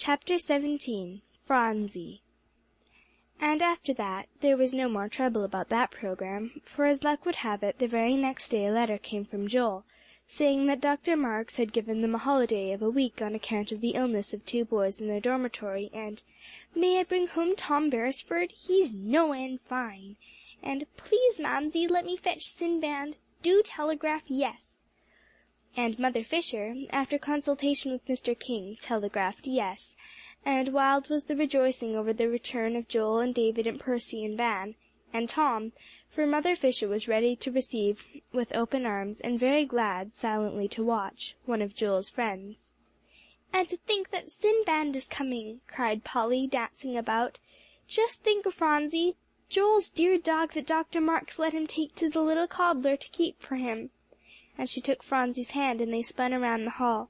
Chapter 17 Phronsie. And after that there was no more trouble about that program, for as luck would have it the very next day a letter came from Joel, saying that Dr. Marks had given them a holiday of a week on account of the illness of 2 boys in their dormitory, and "May I bring home Tom Beresford? He's no end fine," and "Please, Mamsie, let me fetch Sinbad. Do telegraph yes." And Mother Fisher, after consultation with Mr. King, telegraphed yes, and wild was the rejoicing over the return of Joel and David and Percy and Van, and Tom, for Mother Fisher was ready to receive with open arms, and very glad silently to watch, one of Joel's friends. "And to think that Sinbad is coming!" cried Polly, dancing about. "Just think, Phronsie, Joel's dear dog that Dr. Marks let him take to the little cobbler to keep for him." And she took Phronsie's hand, and they spun around the hall.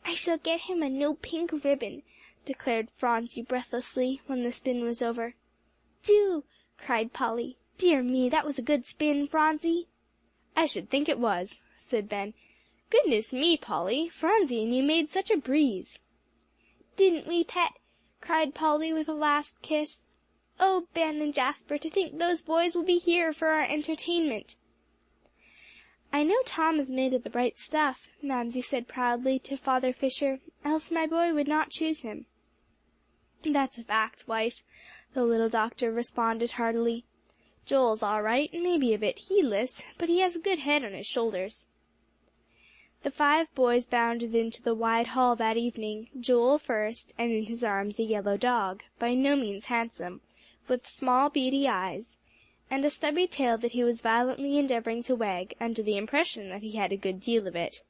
"I shall get him a new pink ribbon," declared Phronsie breathlessly, when the spin was over. "Do!" cried Polly. "Dear me, that was a good spin, Phronsie." "I should think it was," said Ben. "Goodness me, Polly, Phronsie and you made such a breeze." "Didn't we, Pet?" cried Polly, with a last kiss. "Oh, Ben and Jasper, to think those boys will be here for our entertainment!" "I know Tom is made of the right stuff," Mamsie said proudly to Father Fisher, "else my boy would not choose him." "That's a fact, wife," the little doctor responded heartily. "Joel's all right, maybe a bit heedless, but he has a good head on his shoulders." The 5 boys bounded into the wide hall that evening, Joel first, and in his arms a yellow dog, by no means handsome, with small beady eyes, and a stubby tail that he was violently endeavoring to wag, under the impression that he had a good deal of it.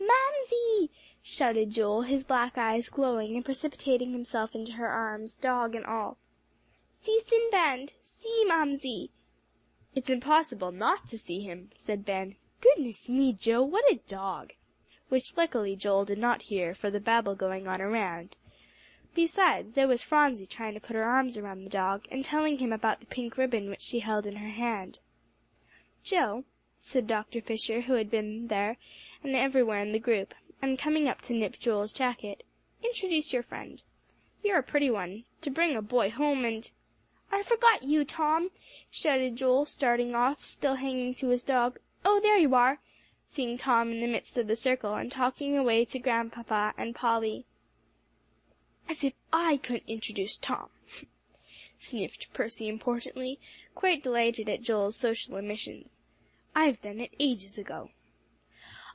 "Mamsie!" shouted Joel, his black eyes glowing, and precipitating himself into her arms, dog and all. "See Sinbad! See, Mamsie!" "It's impossible not to see him," said Ben. "Goodness me, Joe, what a dog!" Which luckily Joel did not hear, for the babble going on around. Besides, there was Phronsie trying to put her arms around the dog, and telling him about the pink ribbon which she held in her hand. "Joe," said Dr. Fisher, who had been there and everywhere in the group, and coming up to nip Joel's jacket, "introduce your friend. You're a pretty one, to bring a boy home and—" "I forgot you, Tom," shouted Joel, starting off, still hanging to his dog. "Oh, there you are!" seeing Tom in the midst of the circle, and talking away to Grandpapa and Polly. "As if I couldn't introduce Tom!" sniffed Percy importantly, quite delighted at Joel's social omissions. "I've done it ages ago."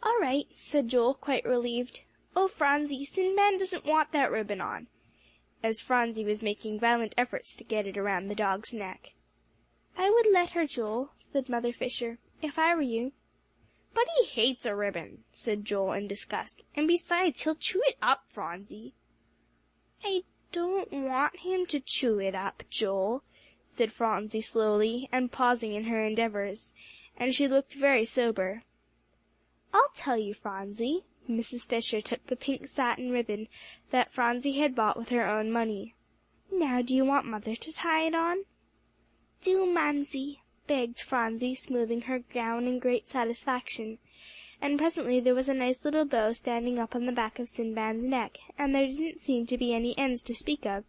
"All right," said Joel, quite relieved. "Oh, Phronsie, Sinbad doesn't want that ribbon on," as Phronsie was making violent efforts to get it around the dog's neck. "I would let her, Joel," said Mother Fisher, "if I were you." "But he hates a ribbon," said Joel in disgust, "and besides, he'll chew it up, Phronsie." "I don't want him to chew it up, Joel," said Phronsie slowly, and pausing in her endeavors, and she looked very sober. "I'll tell you, Phronsie." Mrs. Fisher took the pink satin ribbon that Phronsie had bought with her own money. "Now do you want Mother to tie it on?" "Do, Mamsie," begged Phronsie, smoothing her gown in great satisfaction. And presently there was a nice little bow standing up on the back of Sinbad's neck, and there didn't seem to be any ends to speak of.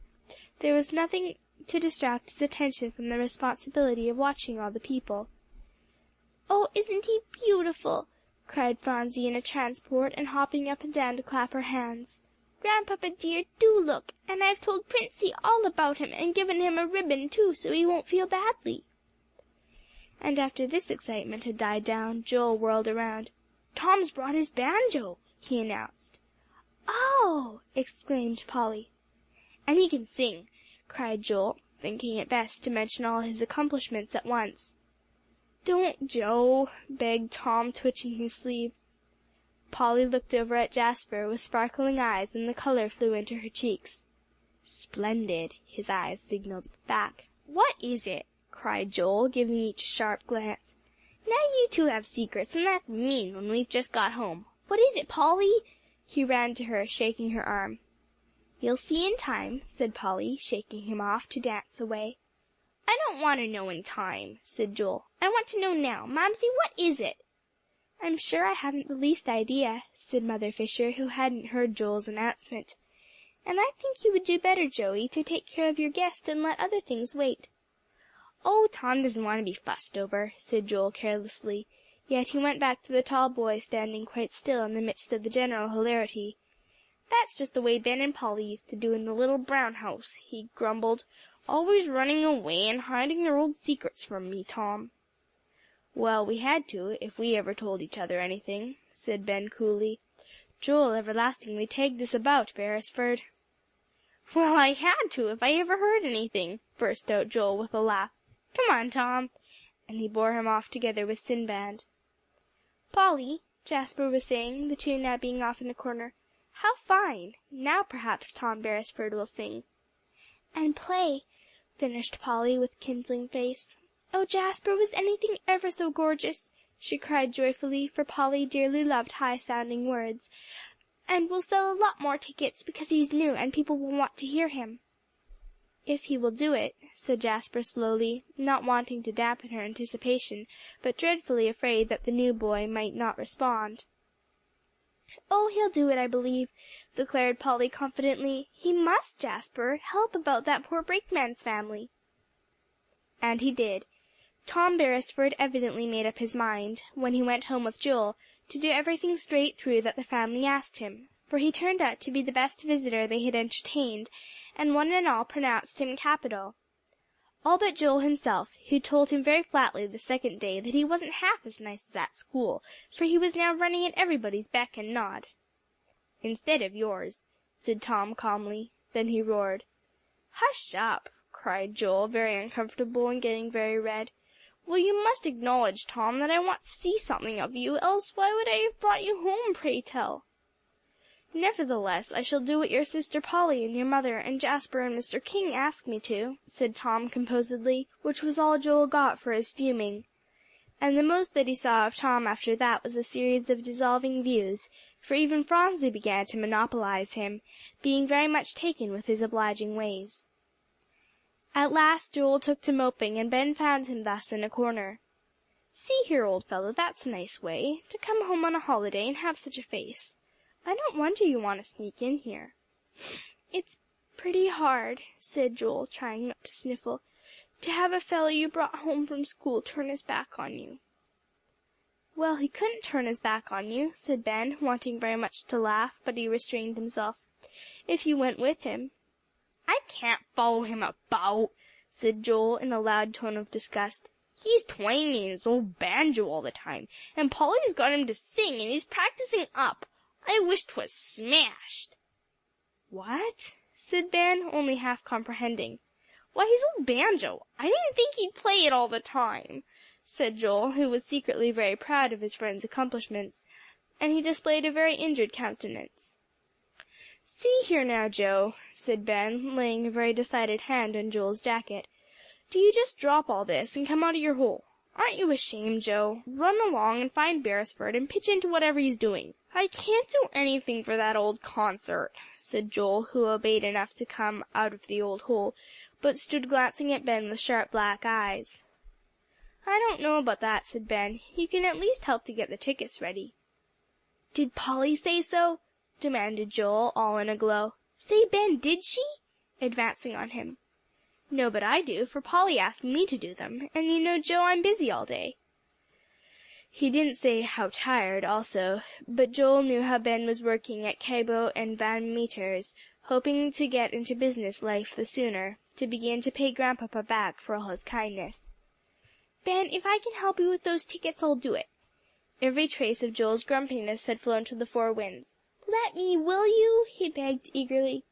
There was nothing to distract his attention from the responsibility of watching all the people. "Oh, isn't he beautiful!" cried Phronsie in a transport, and hopping up and down to clap her hands. "Grandpapa dear, do look! And I've told Princey all about him, and given him a ribbon too, so he won't feel badly." And after this excitement had died down, Joel whirled around. "Tom's brought his banjo," he announced. "Oh!" exclaimed Polly. "And he can sing," cried Joel, thinking it best to mention all his accomplishments at once. "Don't, Joe," begged Tom, twitching his sleeve. Polly looked over at Jasper with sparkling eyes, and the color flew into her cheeks. "Splendid," his eyes signaled back. "What is it?" cried Joel, giving each a sharp glance. "Now you two have secrets, and that's mean when we've just got home. What is it, Polly?" He ran to her, shaking her arm. "You'll see in time," said Polly, shaking him off to dance away. "I don't want to know in time," said Joel. "I want to know now. Mamsie, what is it?" "I'm sure I haven't the least idea," said Mother Fisher, who hadn't heard Joel's announcement. And I think you would do better, Joey, to take care of your guest and let other things wait." "Oh, Tom doesn't want to be fussed over," said Joel carelessly, yet he went back to the tall boy standing quite still in the midst of the general hilarity. "That's just the way Ben and Polly used to do in the little brown house," he grumbled, "always running away and hiding their old secrets from me, Tom." "Well, we had to, if we ever told each other anything," said Ben coolly. "Joel everlastingly tagged us about, Beresford." "Well, I had to, if I ever heard anything," burst out Joel with a laugh. "Come on, Tom," and he bore him off together with Sinbad. "Polly," Jasper was saying, the two now being off in a corner, "how fine! Now perhaps Tom Beresford will sing." "And play," finished Polly with kindling face. "Oh, Jasper, was anything ever so gorgeous?" she cried joyfully, for Polly dearly loved high-sounding words. "And we'll sell a lot more tickets, because he's new, and people will want to hear him." "If he will do it," said Jasper slowly, not wanting to dampen her anticipation, but dreadfully afraid that the new boy might not respond. "Oh, he'll do it, I believe," declared Polly confidently. "He must, Jasper, help about that poor brakeman's family." And he did. Tom Beresford evidently made up his mind, when he went home with Joel, to do everything straight through that the family asked him, for he turned out to be the best visitor they had entertained, and one and all pronounced him capital. All but Joel himself, who told him very flatly the second day that he wasn't half as nice as at school, for he was now running at everybody's beck and nod. "Instead of yours," said Tom calmly. Then he roared. "Hush up!" cried Joel, very uncomfortable and getting very red. "Well, you must acknowledge, Tom, that I want to see something of you, else why would I have brought you home, pray tell?" "Nevertheless, I shall do what your sister Polly and your mother and Jasper and Mr. King ask me to," said Tom composedly, which was all Joel got for his fuming. And the most that he saw of Tom after that was a series of dissolving views, for even Phronsie began to monopolize him, being very much taken with his obliging ways. At last Joel took to moping, and Ben found him thus in a corner. "See here, old fellow, that's a nice way, to come home on a holiday and have such a face. I don't wonder you want to sneak in here." "It's pretty hard," said Joel, trying not to sniffle, "to have a fellow you brought home from school turn his back on you." "Well, he couldn't turn his back on you," said Ben, wanting very much to laugh, but he restrained himself, "if you went with him." "I can't follow him about," said Joel in a loud tone of disgust. "He's twanging his old banjo all the time, and Polly's got him to sing, and he's practicing up. I wish 'twas smashed." "What?" said Ben, only half comprehending. "Why, his old banjo. I didn't think he'd play it all the time," said Joel, who was secretly very proud of his friend's accomplishments, and he displayed a very injured countenance. "See here now, Joe," said Ben, laying a very decided hand on Joel's jacket, "do you just drop all this, and come out of your hole. Aren't you ashamed, Joe? Run along and find Beresford, and pitch into whatever he's doing." "I can't do anything for that old concert," said Joel, who obeyed enough to come out of the old hole, but stood glancing at Ben with sharp black eyes. "I don't know about that," said Ben. "You can at least help to get the tickets ready." "Did Polly say so?" demanded Joel, all in a glow. "Say, Ben, did she?" advancing on him. "No, but I do, for Polly asked me to do them, and you know, Joe, I'm busy all day." He didn't say how tired, also, but Joel knew how Ben was working at Cabot and Van Meter's, hoping to get into business life the sooner, to begin to pay Grandpapa back for all his kindness. "Ben, if I can help you with those tickets, I'll do it." Every trace of Joel's grumpiness had flown to the four winds. "Let me, will you?" he begged eagerly.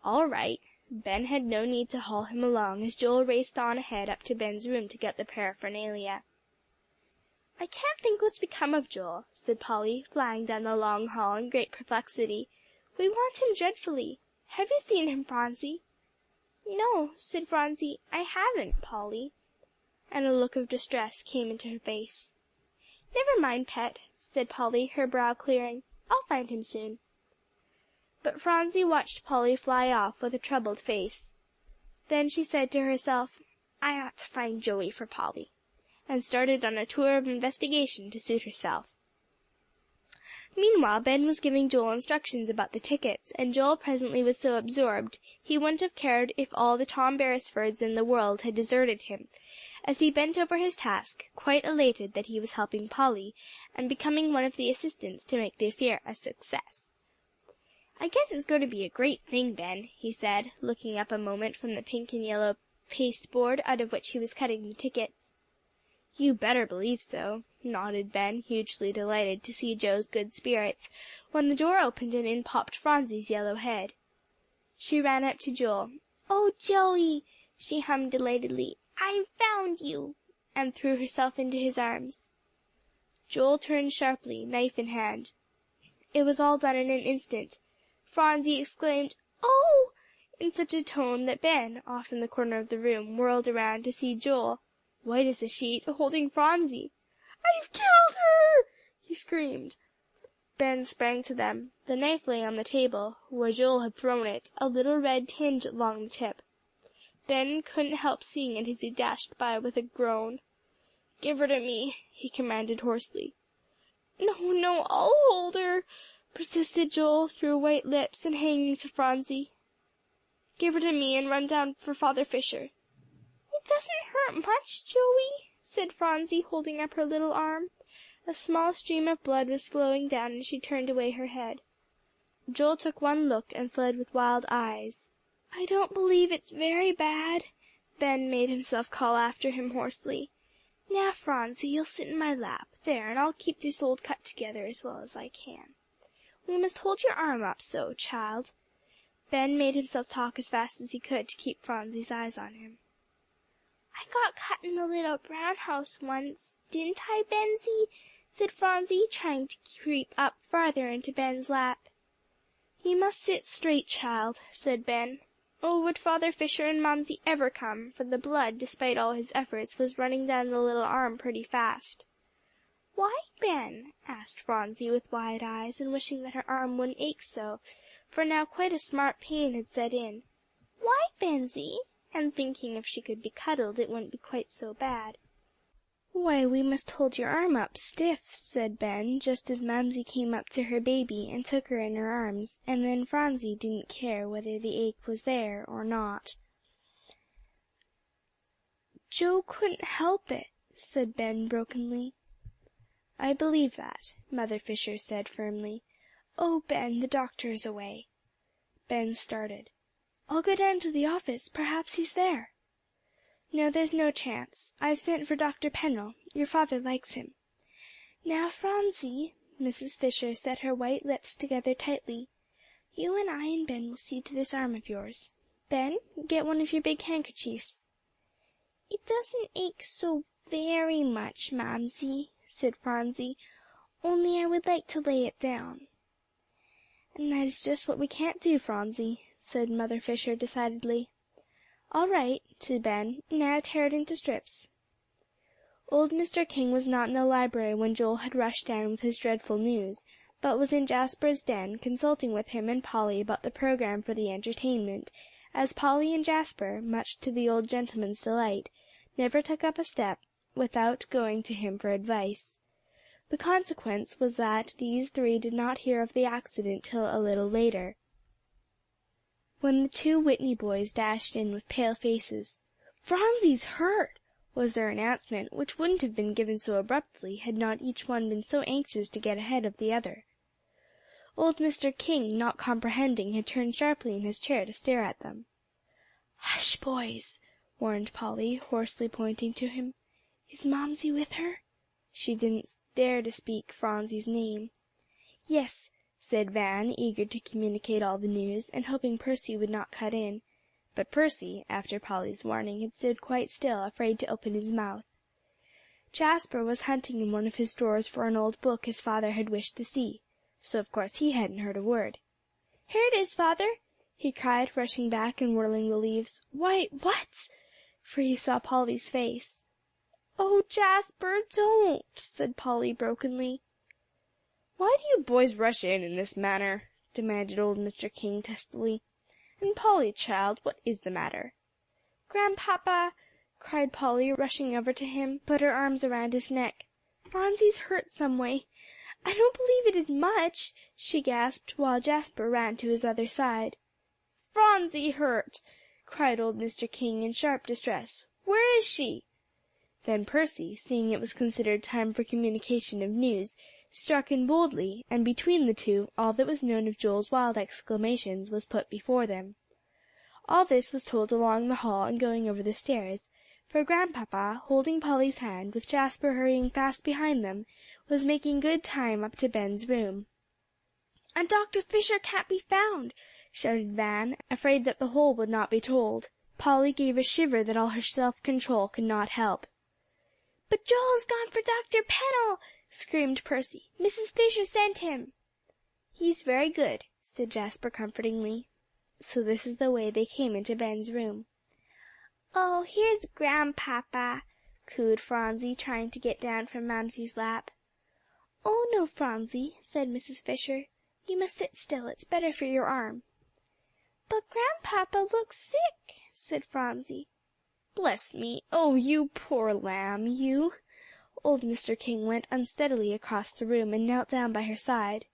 "All right." Ben had no need to haul him along, as Joel raced on ahead up to Ben's room to get the paraphernalia. "I can't think what's become of Joel," said Polly, flying down the long hall in great perplexity. "We want him dreadfully. Have you seen him, Phronsie?" "No," said Phronsie, "I haven't, Polly," and a look of distress came into her face. "Never mind, pet," said Polly, her brow clearing. "I'll find him soon." But Phronsie watched Polly fly off with a troubled face. Then she said to herself, "I ought to find Joey for Polly," and started on a tour of investigation to suit herself. Meanwhile, Ben was giving Joel instructions about the tickets, and Joel presently was so absorbed he wouldn't have cared if all the Tom Beresfords in the world had deserted him, as he bent over his task, quite elated that he was helping Polly, and becoming one of the assistants to make the affair a success. "I guess it's going to be a great thing, Ben," he said, looking up a moment from the pink and yellow pasteboard out of which he was cutting the tickets. "You better believe so," nodded Ben, hugely delighted to see Joe's good spirits, when the door opened and in popped Phronsie's yellow head. She ran up to Joel. "Oh, Joey," she hummed delightedly, "I've found you," and threw herself into his arms. Joel turned sharply, knife in hand. It was all done in an instant. Phronsie exclaimed, "Oh!" in such a tone that Ben, off in the corner of the room, whirled around to see Joel, white as a sheet, holding Phronsie. "I've killed her!" he screamed. Ben sprang to them. The knife lay on the table, where Joel had thrown it, a little red tinge along the tip. Ben couldn't help seeing it as he dashed by with a groan. "Give her to me," he commanded hoarsely. "No, no, I'll hold her," persisted Joel, through white lips and hanging to Phronsie. "Give her to me, and run down for Father Fisher." "It doesn't hurt much, Joey," said Phronsie, holding up her little arm. A small stream of blood was flowing down, and she turned away her head. Joel took one look and fled with wild eyes. "I don't believe it's very bad," Ben made himself call after him hoarsely. "Now, Phronsie, you'll sit in my lap, there, and I'll keep this old cut together as well as I can. We must hold your arm up so, child." Ben made himself talk as fast as he could to keep Phronsie's eyes on him. "I got cut in the little brown house once, didn't I, Bensie?" said Phronsie, trying to creep up farther into Ben's lap. "You must sit straight, child," said Ben. Oh, would Father Fisher and Mamsie ever come, for the blood, despite all his efforts, was running down the little arm pretty fast. "Why, Ben?" asked Phronsie, with wide eyes, and wishing that her arm wouldn't ache so, for now quite a smart pain had set in. "Why, Bensie?" and thinking if she could be cuddled it wouldn't be quite so bad. "Why, we must hold your arm up stiff," said Ben, just as Mamsie came up to her baby and took her in her arms, and then Phronsie didn't care whether the ache was there or not. "Joe couldn't help it," said Ben brokenly. "I believe that," Mother Fisher said firmly. "Oh, Ben, the doctor is away." Ben started. "I'll go down to the office, perhaps he's there." "No, there's no chance. I've sent for Dr. Pennell. Your father likes him." "Now, Phronsie," Mrs. Fisher set her white lips together tightly, "you and I and Ben will see to this arm of yours. Ben, get one of your big handkerchiefs." "It doesn't ache so very much, Mamsie," said Phronsie, "only I would like to lay it down." "And that is just what we can't do, Phronsie," said Mother Fisher decidedly. "All right," to Ben, "now tear it into strips." Old Mr. King was not in the library when Joel had rushed down with his dreadful news, but was in Jasper's den, consulting with him and Polly about the program for the entertainment, as Polly and Jasper, much to the old gentleman's delight, never took up a step without going to him for advice. The consequence was that these three did not hear of the accident till a little later, when the two Whitney boys dashed in with pale faces. "Phronsie's hurt!" was their announcement, which wouldn't have been given so abruptly had not each one been so anxious to get ahead of the other. Old Mr. King, not comprehending, had turned sharply in his chair to stare at them. "Hush, boys!" warned Polly, hoarsely pointing to him. "Is Mamsie with her?" She didn't dare to speak Phronsie's name. "Yes," said Van, eager to communicate all the news, and hoping Percy would not cut in. But Percy, after Polly's warning, had stood quite still, afraid to open his mouth. Jasper was hunting in one of his drawers for an old book his father had wished to see, so of course he hadn't heard a word. "Here it is, Father!" he cried, rushing back and whirling the leaves. "Why, what?" for he saw Polly's face. "Oh, Jasper, don't!" said Polly brokenly. "Why do you boys rush in this manner?" demanded old Mr. King testily. "And Polly, child, what is the matter?" "Grandpapa," cried Polly, rushing over to him, put her arms around his neck, "Phronsie's hurt some way. "I don't believe it is much," she gasped, while Jasper ran to his other side. "Phronsie hurt!" cried old Mr. King in sharp distress. "Where is she?" Then Percy, seeing it was considered time for communication of news, struck in boldly, and between the two all that was known of Joel's wild exclamations was put before them. All this was told along the hall and going over the stairs, for Grandpapa, holding Polly's hand, with Jasper hurrying fast behind them, was making good time up to Ben's room. "And Dr. Fisher can't be found," shouted Van, afraid that the whole would not be told. Polly gave a shiver that all her self-control could not help. "But Joel's gone for Dr. Pennell," screamed Percy. "Mrs. Fisher sent him." "He's very good," said Jasper comfortingly. So this is the way they came into Ben's room. "Oh, here's Grandpapa," cooed Phronsie, trying to get down from Mamsie's lap. "Oh, no, Phronsie," said Mrs. Fisher. "You must sit still. It's better for your arm." "But Grandpapa looks sick," said Phronsie. "Bless me! Oh, you poor lamb, you!" Old Mr. King went unsteadily across the room and knelt down by her side.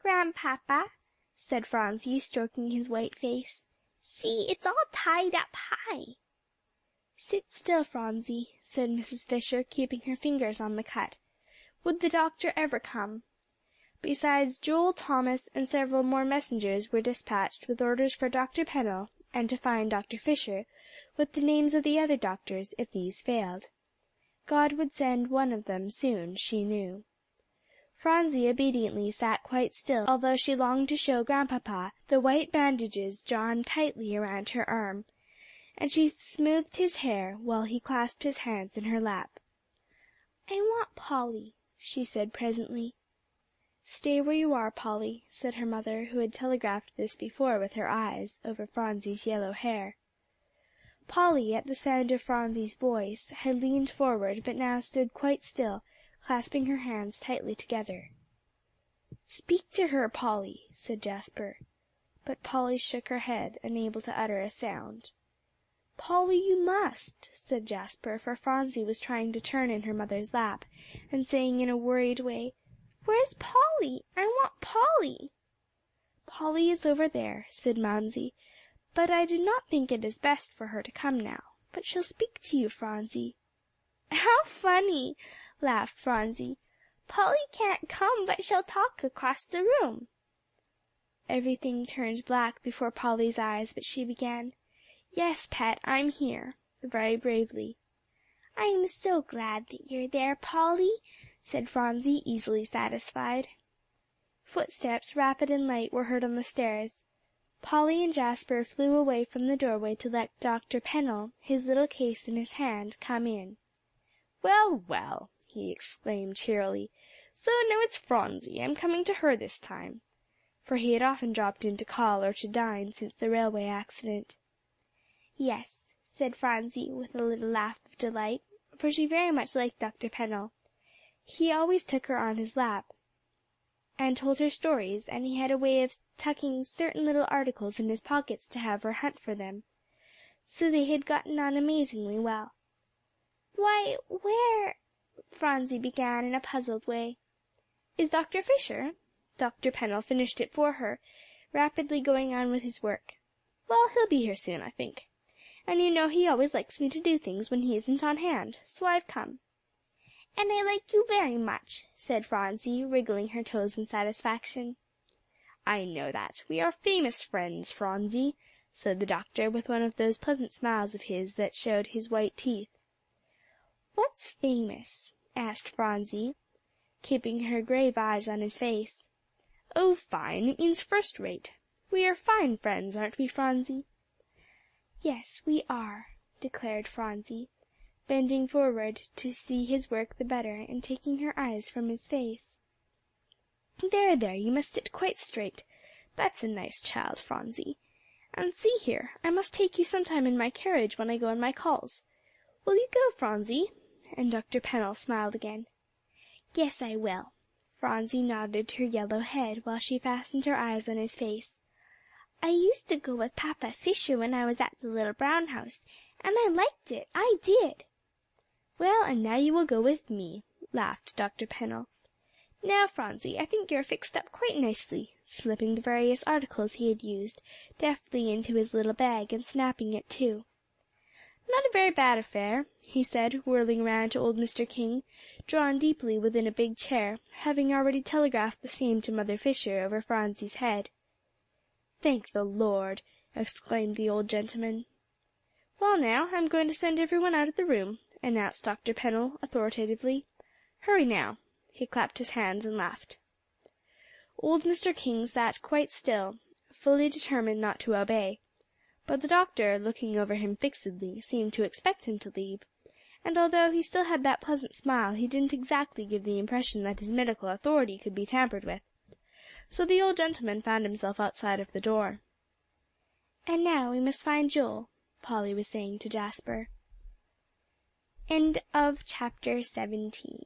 "Grandpapa," said Phronsie, stroking his white face, "see, it's all tied up high." "Sit still, Phronsie," said Mrs. Fisher, keeping her fingers on the cut. Would the doctor ever come? Besides, Joel, Thomas, and several more messengers were dispatched with orders for Dr. Pennell, and to find Dr. Fisher, with the names of the other doctors, if these failed. God would send one of them soon, she knew. Phronsie obediently sat quite still, although she longed to show Grandpapa the white bandages drawn tightly around her arm, and she smoothed his hair, while he clasped his hands in her lap. "I want Polly," she said presently. "Stay where you are, Polly," said her mother, who had telegraphed this before with her eyes, over Phronsie's yellow hair. Polly, at the sound of Phronsie's voice, had leaned forward, but now stood quite still, clasping her hands tightly together. "Speak to her, Polly," said Jasper. But Polly shook her head, unable to utter a sound. "Polly, you must," said Jasper, for Phronsie was trying to turn in her mother's lap, and saying in a worried way, "Where's Polly? I want Polly." "Polly is over there," said Mamsie, "but I do not think it is best for her to come now. But she'll speak to you, Phronsie." "How funny!" laughed Phronsie. "Polly can't come, but she'll talk across the room." Everything turned black before Polly's eyes, but she began, "Yes, Pet, I'm here," very bravely. "I'm so glad that you're there, Polly," said Phronsie, easily satisfied. Footsteps, rapid and light, were heard on the stairs. Polly and Jasper flew away from the doorway to let Dr. Pennell, his little case in his hand, come in. "Well, well," he exclaimed cheerily, "so now it's Phronsie. I'm coming to her this time," for he had often dropped in to call or to dine since the railway accident. "Yes," said Phronsie, with a little laugh of delight, for she very much liked Dr. Pennell. He always took her on his lap, and told her stories, and he had a way of tucking certain little articles in his pockets to have her hunt for them. So they had gotten on amazingly well. "Why, where—" Phronsie began in a puzzled way. "Is Dr. Fisher?" Dr. Pennell finished it for her, rapidly going on with his work. "Well, he'll be here soon, I think. And you know he always likes me to do things when he isn't on hand, so I've come." "And I like you very much," said Phronsie, wriggling her toes in satisfaction. "I know that. We are famous friends, Phronsie," said the doctor, with one of those pleasant smiles of his that showed his white teeth. "What's famous?" asked Phronsie, keeping her grave eyes on his face. "Oh, fine. It means first rate. We are fine friends, aren't we, Phronsie?" "Yes, we are," declared Phronsie, bending forward to see his work the better, and taking her eyes from his face. "There, there, you must sit quite straight. That's a nice child, Phronsie. And see here, I must take you sometime in my carriage when I go on my calls. Will you go, Phronsie?" And Dr. Pennell smiled again. "Yes, I will." Phronsie nodded her yellow head, while she fastened her eyes on his face. "I used to go with Papa Fisher when I was at the little brown house, and I liked it, I did." "Well, and now you will go with me," laughed Dr. Pennell. Now, Phronsie, I think you're fixed up quite nicely," slipping the various articles he had used deftly into his little bag, and snapping it to. "Not a very bad affair," he said, whirling round to old Mr. King, drawn deeply within a big chair, having already telegraphed the same to Mother Fisher over Phronsie's head. "Thank the Lord!" exclaimed the old gentleman. "Well, now, I'm going to send every one out of the room," announced Dr. Pennell, authoritatively. "Hurry, now." He clapped his hands and laughed. Old Mr. King sat quite still, fully determined not to obey. But the doctor, looking over him fixedly, seemed to expect him to leave, and although he still had that pleasant smile, he didn't exactly give the impression that his medical authority could be tampered with. So the old gentleman found himself outside of the door. "And now we must find Joel," Polly was saying to Jasper. Chapter 17